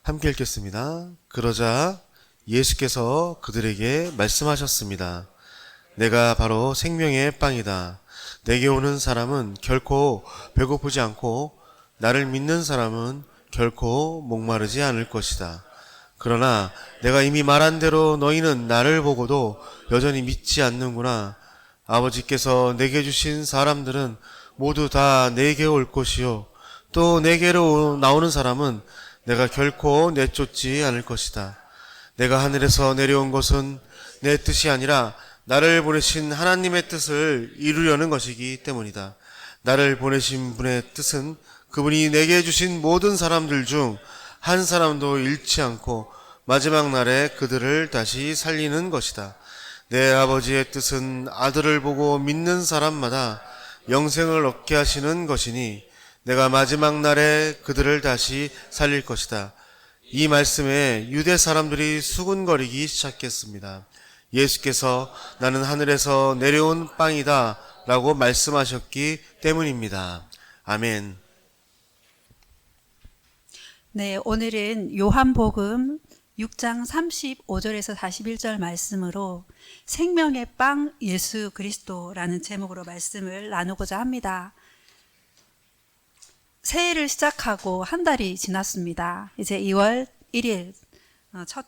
함께 읽겠습니다. 그러자 예수께서 그들에게 말씀하셨습니다. 내가 바로 생명의 빵이다. 내게 오는 사람은 결코 배고프지 않고 나를 믿는 사람은 결코 목마르지 않을 것이다. 그러나 내가 이미 말한 대로 너희는 나를 보고도 여전히 믿지 않는구나. 아버지께서 내게 주신 사람들은 모두 다 내게 올 것이요. 또 내게로 나오는 사람은 내가 결코 내쫓지 않을 것이다. 내가 하늘에서 내려온 것은 내 뜻이 아니라 나를 보내신 하나님의 뜻을 이루려는 것이기 때문이다. 나를 보내신 분의 뜻은 그분이 내게 주신 모든 사람들 중 한 사람도 잃지 않고 마지막 날에 그들을 다시 살리는 것이다. 내 아버지의 뜻은 아들을 보고 믿는 사람마다 영생을 얻게 하시는 것이니 내가 마지막 날에 그들을 다시 살릴 것이다. 이 말씀에 유대 사람들이 수군거리기 시작했습니다. 예수께서 나는 하늘에서 내려온 빵이다 라고 말씀하셨기 때문입니다. 아멘. 네, 오늘은 요한복음 6장 35절에서 41절 말씀으로 생명의 빵 예수 그리스도라는 제목으로 말씀을 나누고자 합니다. 새해를 시작하고 한 달이 지났습니다. 이제 2월 1일 첫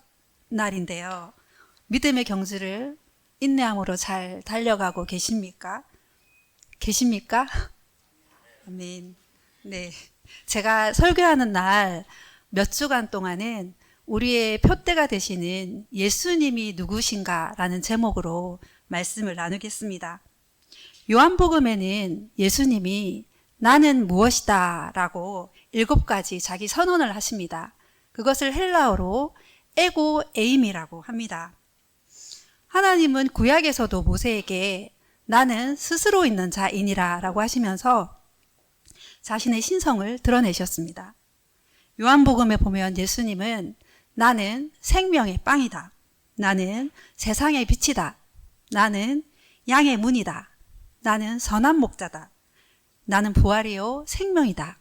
날인데요. 믿음의 경주를 인내함으로 잘 달려가고 계십니까? 아멘. 네. 제가 설교하는 날 몇 주간 동안은 우리의 표대가 되시는 예수님이 누구신가라는 제목으로 말씀을 나누겠습니다. 요한복음에는 예수님이 나는 무엇이다 라고 7가지 자기 선언을 하십니다. 그것을 헬라어로 에고 에임이라고 합니다. 하나님은 구약에서도 모세에게 나는 스스로 있는 자이니라 라고 하시면서 자신의 신성을 드러내셨습니다. 요한복음에 보면 예수님은 나는 생명의 빵이다. 나는 세상의 빛이다. 나는 양의 문이다. 나는 선한 목자다. 나는 부활이요 생명이다.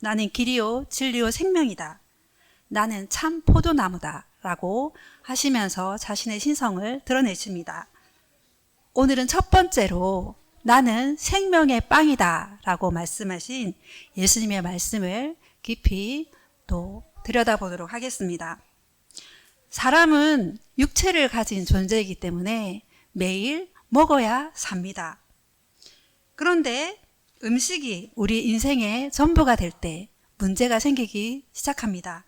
나는 길이요 진리요 생명이다. 나는 참 포도나무다 라고 하시면서 자신의 신성을 드러내십니다. 오늘은 첫 번째로 나는 생명의 빵이다 라고 말씀하신 예수님의 말씀을 깊이 또 들여다보도록 하겠습니다. 사람은 육체를 가진 존재이기 때문에 매일 먹어야 삽니다. 그런데 음식이 우리 인생의 전부가 될 때 문제가 생기기 시작합니다.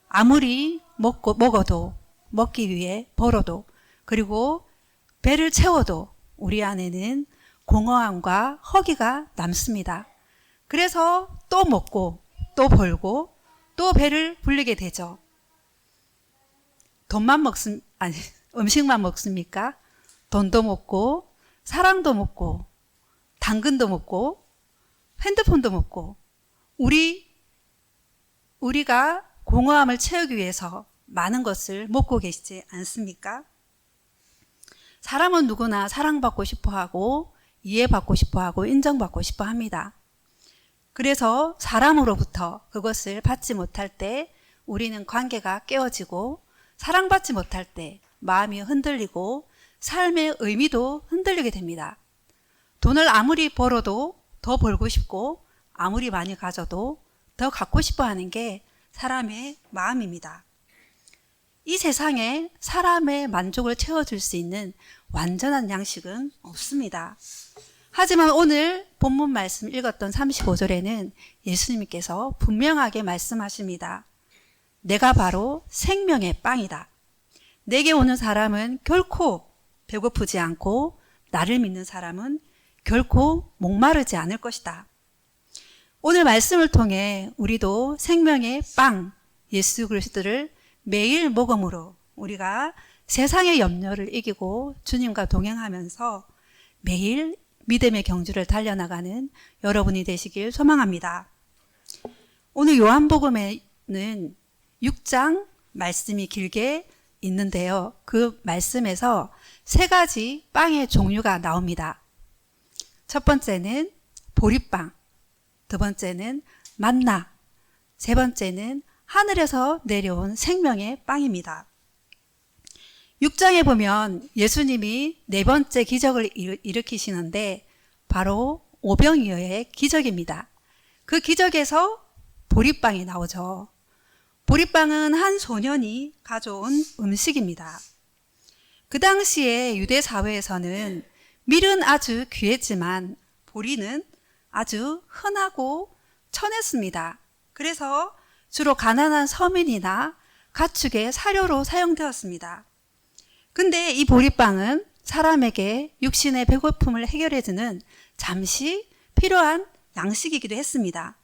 아무리 먹어도 먹기 위해 벌어도 그리고 배를 채워도 우리 안에는 공허함과 허기가 남습니다. 그래서 또 먹고 또 벌고 또 배를 불리게 되죠. 음식만 먹습니까? 돈도 먹고 사랑도 먹고 당근도 먹고 핸드폰도 먹고 우리가 공허함을 채우기 위해서 많은 것을 먹고 계시지 않습니까? 사람은 누구나 사랑받고 싶어하고 이해받고 싶어하고 인정받고 싶어합니다. 그래서 사람으로부터 그것을 받지 못할 때 우리는 관계가 깨어지고 사랑받지 못할 때 마음이 흔들리고 삶의 의미도 흔들리게 됩니다. 돈을 아무리 벌어도 더 벌고 싶고 아무리 많이 가져도 더 갖고 싶어 하는 게 사람의 마음입니다. 이 세상에 사람의 만족을 채워줄 수 있는 완전한 양식은 없습니다. 하지만 오늘 본문 말씀 읽었던 35절에는 예수님께서 분명하게 말씀하십니다. 내가 바로 생명의 빵이다. 내게 오는 사람은 결코 배고프지 않고 나를 믿는 사람은 결코 목마르지 않을 것이다. 오늘 말씀을 통해 우리도 생명의 빵 예수 그리스도를 매일 먹음으로 우리가 세상의 염려를 이기고 주님과 동행하면서 매일 믿음의 경주를 달려나가는 여러분이 되시길 소망합니다. 오늘 요한복음에는 6장 말씀이 길게 있는데요. 그 말씀에서 3가지 빵의 종류가 나옵니다. 첫 번째는 보리빵, 두 번째는 만나, 세 번째는 하늘에서 내려온 생명의 빵입니다. 6장에 보면 예수님이 네 번째 기적을 일으키시는데 바로 오병이어의 기적입니다. 그 기적에서 보리빵이 나오죠. 보리빵은 한 소년이 가져온 음식입니다. 그 당시에 유대 사회에서는 밀은 아주 귀했지만 보리는 아주 흔하고 천했습니다. 그래서 주로 가난한 서민이나 가축의 사료로 사용되었습니다. 근데 이 보리빵은 사람에게 육신의 배고픔을 해결해주는 잠시 필요한 양식이기도 했습니다.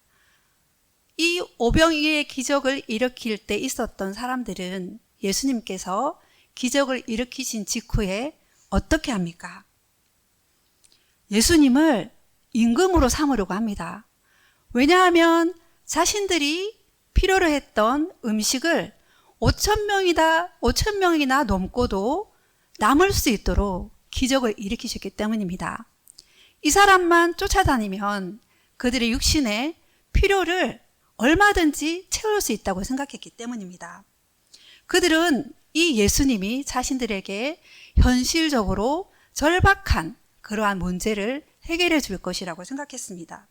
이 오병이어의 기적을 일으킬 때 있었던 사람들은 예수님께서 기적을 일으키신 직후에 어떻게 합니까? 예수님을 임금으로 삼으려고 합니다. 왜냐하면 자신들이 필요로 했던 음식을 5,000명이나 넘고도 남을 수 있도록 기적을 일으키셨기 때문입니다. 이 사람만 쫓아다니면 그들의 육신의 필요를 얼마든지 채울 수 있다고 생각했기 때문입니다. 그들은 이 예수님이 자신들에게 현실적으로 절박한 그러한 문제를 해결해 줄 것이라고 생각했습니다.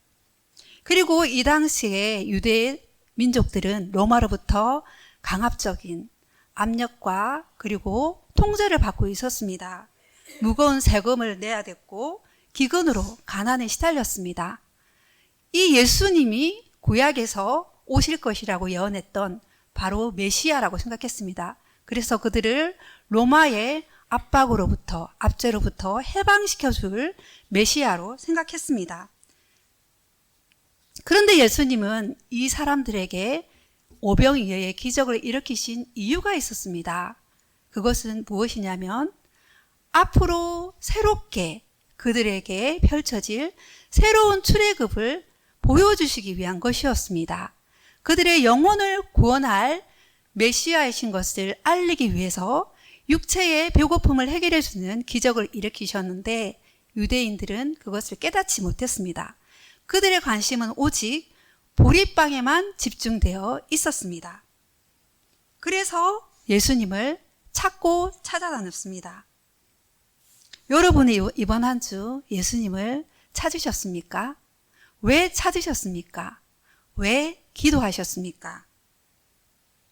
그리고 이 당시에 유대 민족들은 로마로부터 강압적인 압력과 그리고 통제를 받고 있었습니다. 무거운 세금을 내야 됐고 기근으로 가난에 시달렸습니다. 이 예수님이 구약에서 오실 것이라고 예언했던 바로 메시아라고 생각했습니다. 그래서 그들을 로마의 압제로부터 해방시켜줄 메시아로 생각했습니다. 그런데 예수님은 이 사람들에게 오병이어의 기적을 일으키신 이유가 있었습니다. 그것은 무엇이냐면 앞으로 새롭게 그들에게 펼쳐질 새로운 출애굽을 보여주시기 위한 것이었습니다. 그들의 영혼을 구원할 메시아이신 것을 알리기 위해서 육체의 배고픔을 해결해주는 기적을 일으키셨는데 유대인들은 그것을 깨닫지 못했습니다. 그들의 관심은 오직 보리빵에만 집중되어 있었습니다. 그래서 예수님을 찾고 찾아다녔습니다. 여러분이 이번 한 주 예수님을 찾으셨습니까? 왜 찾으셨습니까? 왜 기도하셨습니까?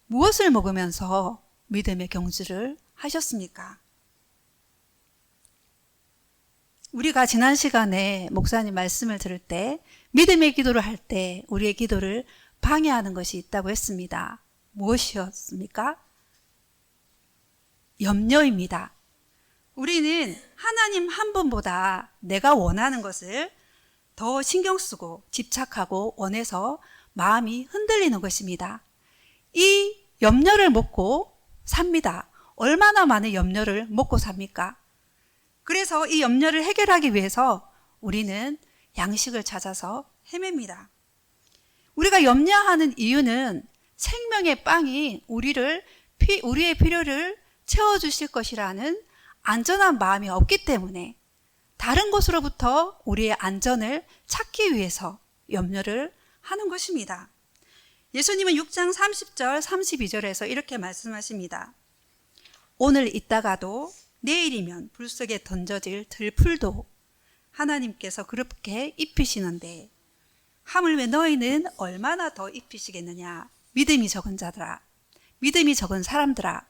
무엇을 먹으면서 믿음의 경주를 하셨습니까? 우리가 지난 시간에 목사님 말씀을 들을 때 믿음의 기도를 할 때 우리의 기도를 방해하는 것이 있다고 했습니다. 무엇이었습니까? 염려입니다. 우리는 하나님 한 분보다 내가 원하는 것을 더 신경 쓰고 집착하고 원해서 마음이 흔들리는 것입니다. 이 염려를 먹고 삽니다. 얼마나 많은 염려를 먹고 삽니까? 그래서 이 염려를 해결하기 위해서 우리는 양식을 찾아서 헤맵니다. 우리가 염려하는 이유는 생명의 빵이 우리의 필요를 채워주실 것이라는 안전한 마음이 없기 때문에 다른 곳으로부터 우리의 안전을 찾기 위해서 염려를 하는 것입니다. 예수님은 6장 30절 32절에서 이렇게 말씀하십니다. 오늘 있다가도 내일이면 불 속에 던져질 들풀도 하나님께서 그렇게 입히시는데 하물며 너희는 얼마나 더 입히시겠느냐. 믿음이 적은 자들아, 믿음이 적은 사람들아.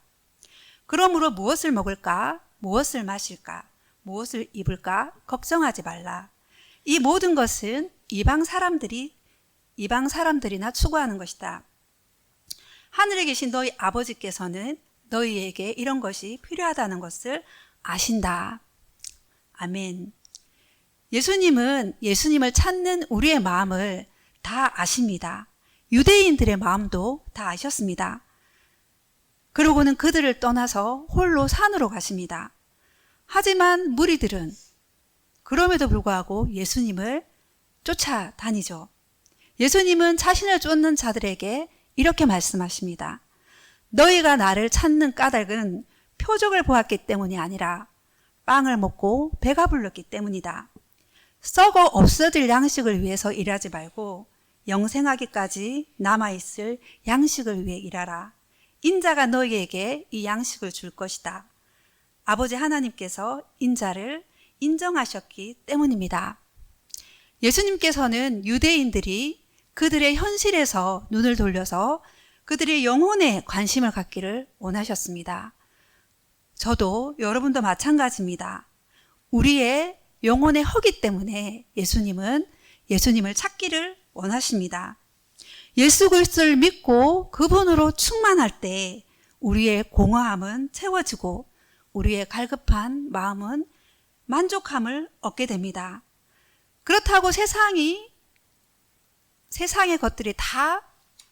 그러므로 무엇을 먹을까, 무엇을 마실까, 무엇을 입을까 걱정하지 말라. 이 모든 것은 이방 사람들이나 추구하는 것이다. 하늘에 계신 너희 아버지께서는 너희에게 이런 것이 필요하다는 것을 아신다. 아멘. 예수님은 예수님을 찾는 우리의 마음을 다 아십니다. 유대인들의 마음도 다 아셨습니다. 그러고는 그들을 떠나서 홀로 산으로 가십니다. 하지만 무리들은 그럼에도 불구하고 예수님을 쫓아다니죠. 예수님은 자신을 쫓는 자들에게 이렇게 말씀하십니다. 너희가 나를 찾는 까닭은 표적을 보았기 때문이 아니라 빵을 먹고 배가 불렀기 때문이다. 썩어 없어질 양식을 위해서 일하지 말고 영생하기까지 남아있을 양식을 위해 일하라. 인자가 너희에게 이 양식을 줄 것이다. 아버지 하나님께서 인자를 인정하셨기 때문입니다. 예수님께서는 유대인들이 그들의 현실에서 눈을 돌려서 그들의 영혼에 관심을 갖기를 원하셨습니다. 저도 여러분도 마찬가지입니다. 우리의 영혼의 허기 때문에 예수님을 찾기를 원하십니다. 예수 그리스도를 믿고 그분으로 충만할 때 우리의 공허함은 채워지고 우리의 갈급한 마음은 만족함을 얻게 됩니다. 그렇다고 세상의 것들이 다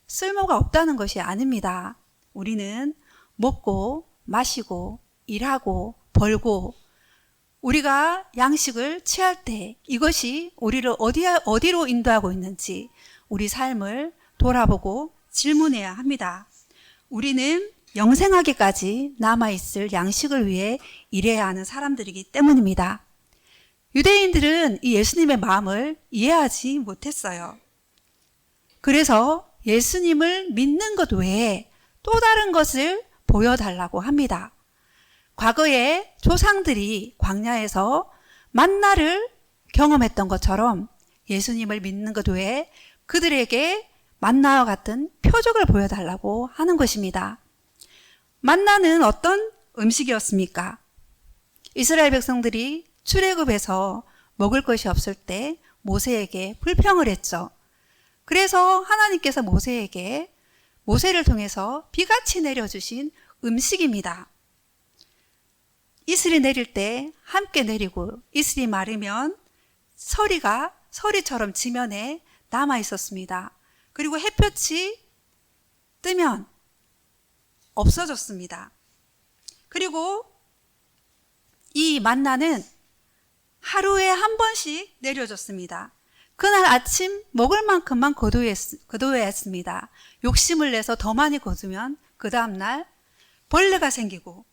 쓸모가 없다는 것이 아닙니다. 우리는 먹고 마시고 일하고 벌고 우리가 양식을 취할 때 이것이 우리를 어디로 인도하고 있는지 우리 삶을 돌아보고 질문해야 합니다. 우리는 영생하기까지 남아있을 양식을 위해 일해야 하는 사람들이기 때문입니다. 유대인들은 이 예수님의 마음을 이해하지 못했어요. 그래서 예수님을 믿는 것 외에 또 다른 것을 보여달라고 합니다. 과거에 조상들이 광야에서 만나를 경험했던 것처럼 예수님을 믿는 것 외에 그들에게 만나와 같은 표적을 보여달라고 하는 것입니다. 만나는 어떤 음식이었습니까? 이스라엘 백성들이 출애굽에서 먹을 것이 없을 때 모세에게 불평을 했죠. 그래서 하나님께서 모세를 통해서 비같이 내려주신 음식입니다. 이슬이 내릴 때 함께 내리고 이슬이 마르면 서리처럼 지면에 남아 있었습니다. 그리고 햇볕이 뜨면 없어졌습니다. 그리고 이 만나는 하루에 한 번씩 내려졌습니다. 그날 아침 먹을 만큼만 거두어야 했습니다. 욕심을 내서 더 많이 거두면 그 다음날 벌레가 생기고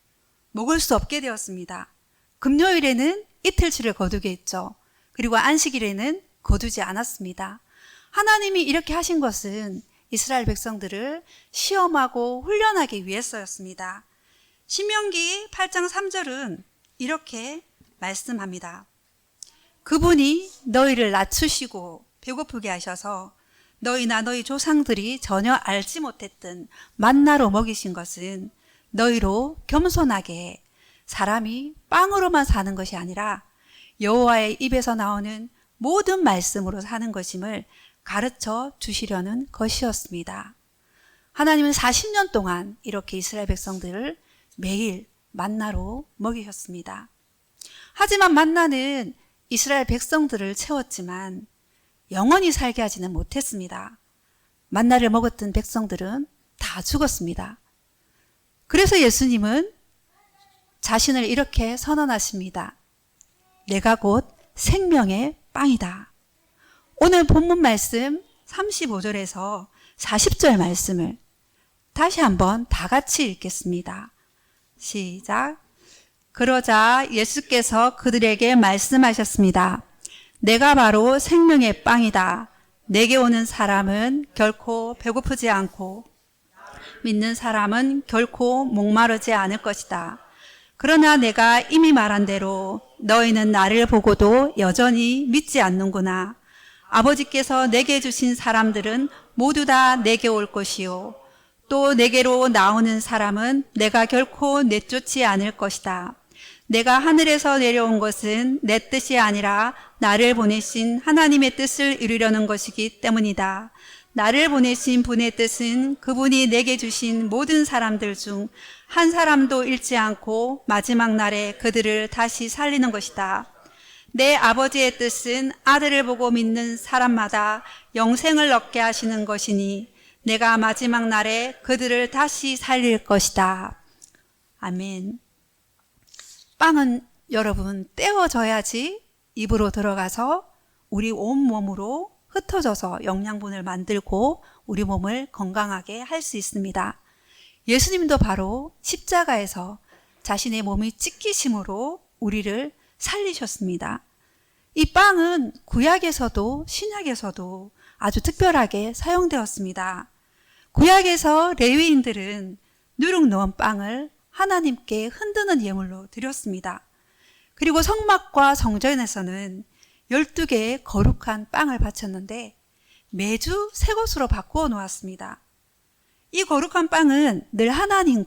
먹을 수 없게 되었습니다. 금요일에는 이틀치를 거두게 했죠. 그리고 안식일에는 거두지 않았습니다. 하나님이 이렇게 하신 것은 이스라엘 백성들을 시험하고 훈련하기 위해서였습니다. 신명기 8장 3절은 이렇게 말씀합니다. 그분이 너희를 낮추시고 배고프게 하셔서 너희나 너희 조상들이 전혀 알지 못했던 만나로 먹이신 것은 너희로 겸손하게 사람이 빵으로만 사는 것이 아니라 여호와의 입에서 나오는 모든 말씀으로 사는 것임을 가르쳐 주시려는 것이었습니다. 하나님은 40년 동안 이렇게 이스라엘 백성들을 매일 만나로 먹이셨습니다. 하지만 만나는 이스라엘 백성들을 채웠지만 영원히 살게 하지는 못했습니다. 만나를 먹었던 백성들은 다 죽었습니다. 그래서 예수님은 자신을 이렇게 선언하십니다. 내가 곧 생명의 빵이다. 오늘 본문 말씀 35절에서 40절 말씀을 다시 한번 다 같이 읽겠습니다. 시작. 그러자 예수께서 그들에게 말씀하셨습니다. 내가 바로 생명의 빵이다. 내게 오는 사람은 결코 배고프지 않고 믿는 사람은 결코 목마르지 않을 것이다. 그러나 내가 이미 말한 대로 너희는 나를 보고도 여전히 믿지 않는구나. 아버지께서 내게 주신 사람들은 모두 다 내게 올 것이요. 또 내게로 나오는 사람은 내가 결코 내쫓지 않을 것이다. 내가 하늘에서 내려온 것은 내 뜻이 아니라 나를 보내신 하나님의 뜻을 이루려는 것이기 때문이다. 나를 보내신 분의 뜻은 그분이 내게 주신 모든 사람들 중 한 사람도 잃지 않고 마지막 날에 그들을 다시 살리는 것이다. 내 아버지의 뜻은 아들을 보고 믿는 사람마다 영생을 얻게 하시는 것이니 내가 마지막 날에 그들을 다시 살릴 것이다. 아멘. 빵은 여러분 떼어져야지 입으로 들어가서 우리 온몸으로 흩어져서 영양분을 만들고 우리 몸을 건강하게 할 수 있습니다. 예수님도 바로 십자가에서 자신의 몸이 찢기심으로 우리를 살리셨습니다. 이 빵은 구약에서도 신약에서도 아주 특별하게 사용되었습니다. 구약에서 레위인들은 누룩 넣은 빵을 하나님께 흔드는 예물로 드렸습니다. 그리고 성막과 성전에서는 12개의 거룩한 빵을 바쳤는데 매주 새 것으로 바꾸어 놓았습니다. 이 거룩한 빵은 늘 하나님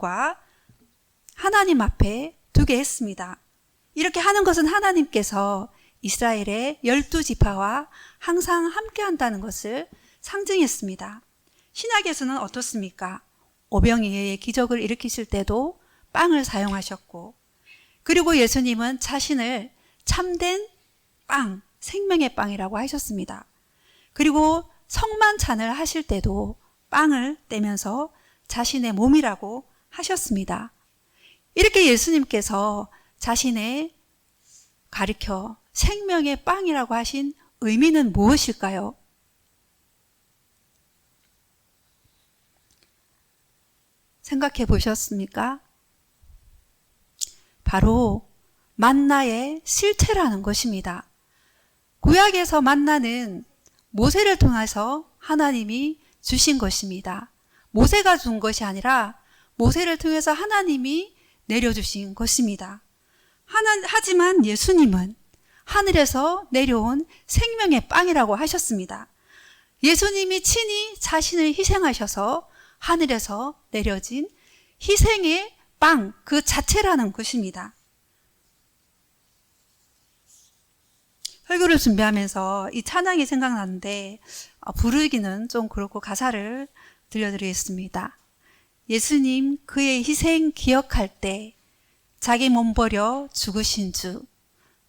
앞에 두게 했습니다. 이렇게 하는 것은 하나님께서 이스라엘의 12지파와 항상 함께 한다는 것을 상징했습니다. 신약에서는 어떻습니까? 오병이어의 기적을 일으키실 때도 빵을 사용하셨고, 그리고 예수님은 자신을 참된 빵, 생명의 빵이라고 하셨습니다. 그리고 성만찬을 하실 때도 빵을 떼면서 자신의 몸이라고 하셨습니다. 이렇게 예수님께서 자신의 가리켜 생명의 빵이라고 하신 의미는 무엇일까요? 생각해 보셨습니까? 바로 만나의 실체라는 것입니다. 구약에서 만나는 모세를 통해서 하나님이 주신 것입니다. 모세가 준 것이 아니라 모세를 통해서 하나님이 내려주신 것입니다. 하지만 예수님은 하늘에서 내려온 생명의 빵이라고 하셨습니다. 예수님이 친히 자신을 희생하셔서 하늘에서 내려진 희생의 빵 그 자체라는 것입니다. 설교를 준비하면서 이 찬양이 생각나는데 부르기는 좀 그렇고 가사를 들려드리겠습니다. 예수님 그의 희생 기억할 때 자기 몸 버려 죽으신 주,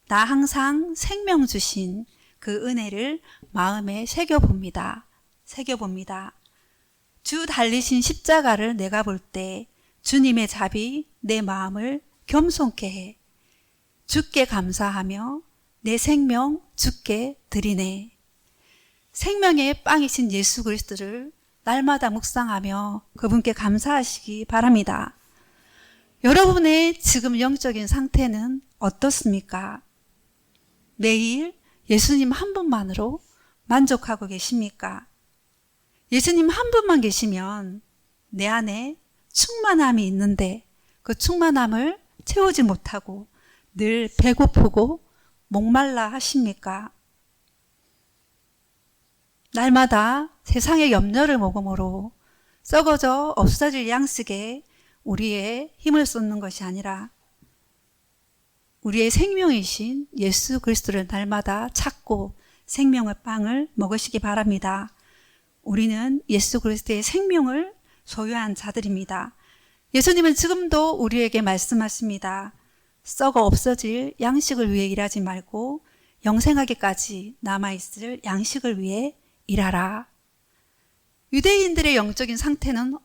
나 항상 생명 주신 그 은혜를 마음에 새겨봅니다. 주 달리신 십자가를 내가 볼 때 주님의 잡이 내 마음을 겸손케 해. 주께 감사하며 내 생명 주께 드리네. 생명의 빵이신 예수 그리스도를 날마다 묵상하며 그분께 감사하시기 바랍니다. 여러분의 지금 영적인 상태는 어떻습니까? 매일 예수님 한 분만으로 만족하고 계십니까? 예수님 한 분만 계시면 내 안에 충만함이 있는데 그 충만함을 채우지 못하고 늘 배고프고 목말라 하십니까? 날마다 세상의 염려를 먹음으로 썩어져 없어질 양식에 우리의 힘을 쏟는 것이 아니라 우리의 생명이신 예수 그리스도를 날마다 찾고 생명의 빵을 먹으시기 바랍니다. 우리는 예수 그리스도의 생명을 소유한 자들입니다. 예수님은 지금도 우리에게 말씀하십니다. 썩어 없어질 양식을 위해 일하지 말고 영생하기까지 남아있을 양식을 위해 일하라. 유대인들의 영적인 상태는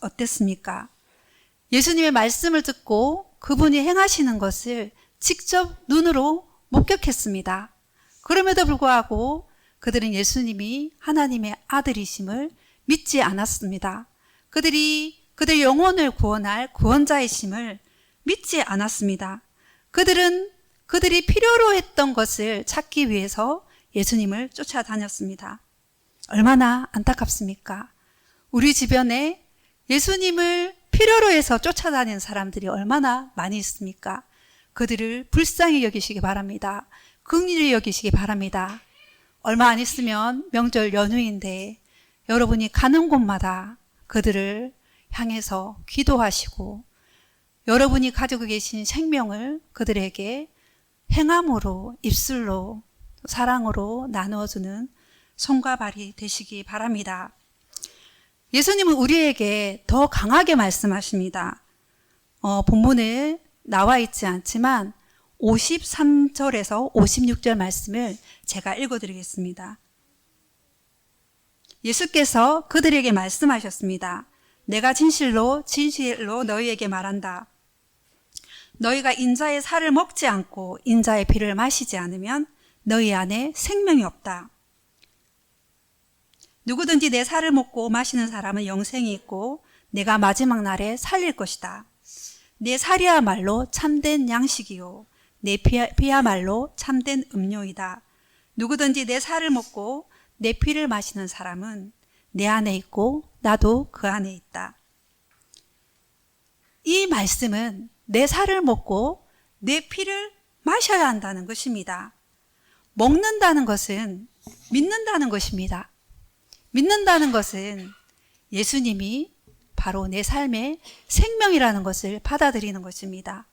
어땠습니까? 예수님의 말씀을 듣고 그분이 행하시는 것을 직접 눈으로 목격했습니다. 그럼에도 불구하고 그들은 예수님이 하나님의 아들이심을 믿지 않았습니다. 그들의 영혼을 구원할 구원자이심을 믿지 않았습니다. 그들이 필요로 했던 것을 찾기 위해서 예수님을 쫓아다녔습니다. 얼마나 안타깝습니까? 우리 주변에 예수님을 필요로 해서 쫓아다니는 사람들이 얼마나 많이 있습니까? 그들을 불쌍히 여기시기 바랍니다. 긍휼히 여기시기 바랍니다. 얼마 안 있으면 명절 연휴인데 여러분이 가는 곳마다 그들을 향해서 기도하시고 여러분이 가지고 계신 생명을 그들에게 행함으로, 입술로, 사랑으로 나누어주는 손과 발이 되시기 바랍니다. 예수님은 우리에게 더 강하게 말씀하십니다. 본문에 나와 있지 않지만 53절에서 56절 말씀을 제가 읽어드리겠습니다. 예수께서 그들에게 말씀하셨습니다. 내가 진실로 너희에게 말한다. 너희가 인자의 살을 먹지 않고 인자의 피를 마시지 않으면 너희 안에 생명이 없다. 누구든지 내 살을 먹고 마시는 사람은 영생이 있고 내가 마지막 날에 살릴 것이다. 내 살이야말로 참된 양식이요 내 피야말로 참된 음료이다. 누구든지 내 살을 먹고 내 피를 마시는 사람은 내 안에 있고 나도 그 안에 있다. 이 말씀은 내 살을 먹고 내 피를 마셔야 한다는 것입니다. 먹는다는 것은 믿는다는 것입니다. 믿는다는 것은 예수님이 바로 내 삶의 생명이라는 것을 받아들이는 것입니다.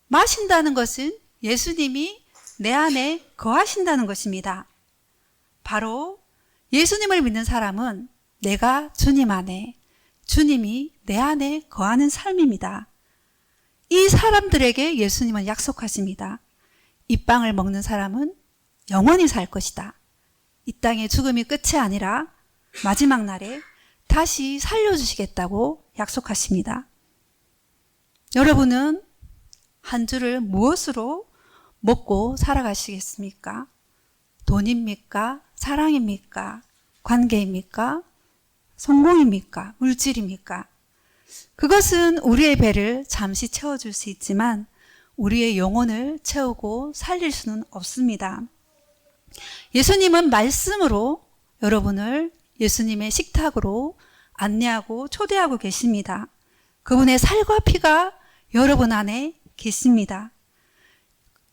마신다는 것은 예수님이 내 안에 거하신다는 것입니다. 바로 예수님을 믿는 사람은 내가 주님 안에, 주님이 내 안에 거하는 삶입니다. 이 사람들에게 예수님은 약속하십니다. 이 빵을 먹는 사람은 영원히 살 것이다. 이 땅의 죽음이 끝이 아니라 마지막 날에 다시 살려주시겠다고 약속하십니다. 여러분은 한 주를 무엇으로 먹고 살아가시겠습니까? 돈입니까? 사랑입니까? 관계입니까? 성공입니까? 물질입니까? 그것은 우리의 배를 잠시 채워줄 수 있지만 우리의 영혼을 채우고 살릴 수는 없습니다. 예수님은 말씀으로 여러분을 예수님의 식탁으로 안내하고 초대하고 계십니다. 그분의 살과 피가 여러분 안에 계십니다.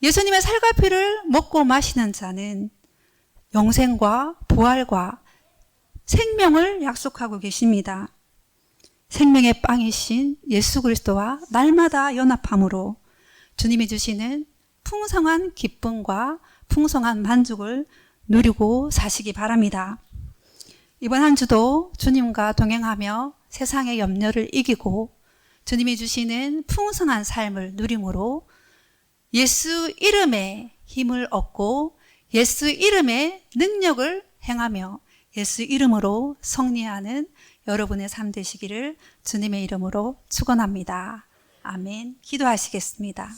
예수님의 살과 피를 먹고 마시는 자는 영생과 부활과 생명을 약속하고 계십니다. 생명의 빵이신 예수 그리스도와 날마다 연합함으로 주님이 주시는 풍성한 기쁨과 풍성한 만족을 누리고 사시기 바랍니다. 이번 한 주도 주님과 동행하며 세상의 염려를 이기고 주님이 주시는 풍성한 삶을 누림으로 예수 이름의 힘을 얻고 예수 이름의 능력을 행하며 예수 이름으로 승리하는 여러분의 삶 되시기를 주님의 이름으로 축원합니다. 아멘. 기도하시겠습니다.